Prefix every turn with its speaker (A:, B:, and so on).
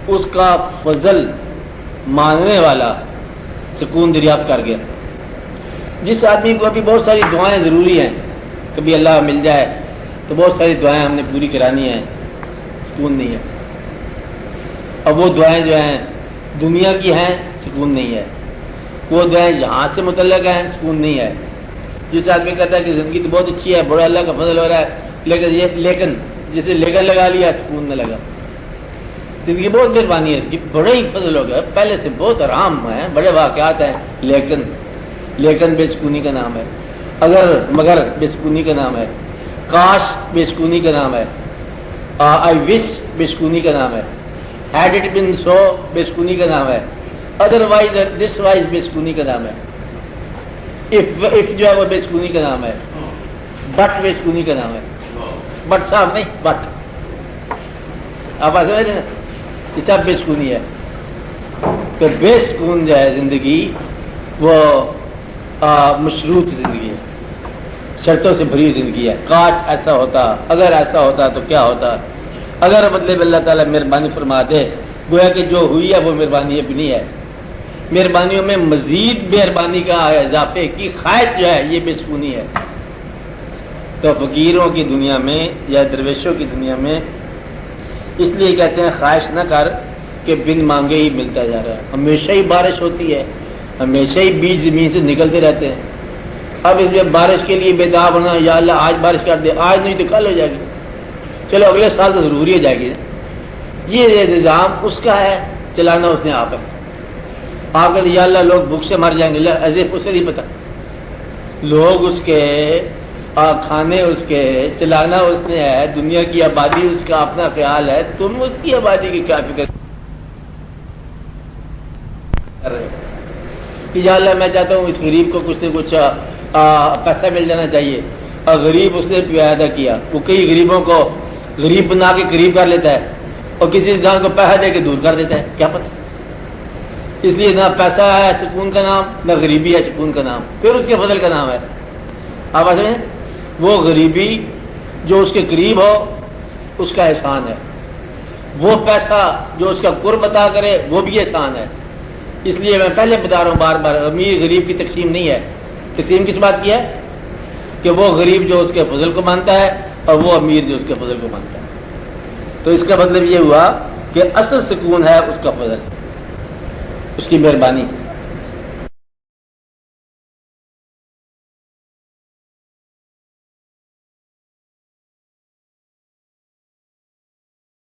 A: اس کا فضل ماننے والا سکون دریافت کر گیا۔ جس آدمی کو ابھی بہت ساری دعائیں ضروری ہیں، کبھی اللہ مل جائے تو بہت ساری دعائیں ہم نے پوری کرانی ہیں، سکون نہیں ہے۔ اب وہ دعائیں جو ہیں دنیا کی ہیں، سکون نہیں ہے۔ وہ دعائیں جہاں سے متعلق ہیں، سکون نہیں ہے۔ جس آدمی کہتا ہے کہ زندگی تو بہت اچھی ہے، بڑا اللہ کا فضل ہو رہا ہے، لیکن جسے لیکن لگا لیا سکون نہ لگا۔ زندگی بہت مہربانی ہے، اس کی بڑا ہی فضل ہو گیا، پہلے سے بہت آرام ہیں، بڑے واقعات ہیں، لیکن بے سکونی کا نام ہے۔ اگر مگر بے سکونی کا نام ہے۔ کاش بے سکونی کا نام ہے۔ آئی وش بے سکونی کا نام ہے۔ ہیڈ اٹ بین سو بے سکونی کا نام ہے۔ ادروائز دس وائز بے سکونی کا نام ہے۔ اف جو ہے وہ بے سکونی کا نام ہے۔ بٹ بے سکونی کا نام ہے۔ بٹ صاحب نہیں، بٹ آپ آتے ہیں نا، یہ سب بے سکونی ہے۔ تو بے سکون جو ہے زندگی وہ مشروط زندگی ہے، شرطوں سے بھری زندگی ہے۔ کاش ایسا ہوتا، اگر ایسا ہوتا تو کیا ہوتا، اگر بدلے میں اللہ تعالیٰ مہربانی فرما دے، گویا کہ جو ہوئی ہے وہ مہربانی اپنی ہے۔ مہربانیوں میں مزید مہربانی کا اضافے کی خواہش جو ہے یہ بے سکونی ہے۔ تو فقیروں کی دنیا میں یا درویشوں کی دنیا میں اس لیے کہتے ہیں خواہش نہ کر کہ بن مانگے ہی ملتا جا رہا ہے۔ ہمیشہ ہی بارش ہوتی ہے، ہمیشہ ہی بیج زمین سے نکلتے رہتے ہیں۔ اب اس میں بارش کے لیے بیدار ہونا، یا اللہ آج بارش کر دے، آج نہیں تو کل ہو جائے گی، چلو اگلے سال تو ضروری ہو جائے گی۔ یہ نظام اس کا ہے، چلانا اس نے آپ ہے۔ اگر یا اللہ لوگ بھوک سے مر جائیں گے، اسے نہیں پتا، لوگ اس کے کھانے اس کے چلانا اس نے ہے، دنیا کی آبادی اس کا اپنا خیال ہے، تم اس کی آبادی کی کیا فکر کر رہے ہو؟ یا اللہ میں چاہتا ہوں اس غریب کو کچھ سے کچھ پیسہ مل جانا چاہیے، اور غریب اس نے پیدا کیا، وہ کئی غریبوں کو غریب بنا کے قریب کر لیتا ہے، اور کسی انسان کو پیسہ دے کے دور کر دیتا ہے، کیا پتہ۔ اس لیے نہ پیسہ ہے سکون کا نام، نہ غریبی ہے سکون کا نام، پھر اس کے فضل کا نام ہے۔ آپ آج وہ غریبی جو اس کے قریب ہو اس کا احسان ہے، وہ پیسہ جو اس کا قرب عطا کرے وہ بھی احسان ہے۔ اس لیے میں پہلے بتا رہا ہوں بار بار، امیر غریب کی تقسیم نہیں ہے۔ تقسیم کس بات کی ہے؟ کہ وہ غریب جو اس کے فضل کو مانتا ہے اور وہ امیر جو اس کے فضل کو مانتا ہے۔ تو اس کا مطلب یہ ہوا کہ اصل سکون ہے اس کا فضل، اس کی مہربانی۔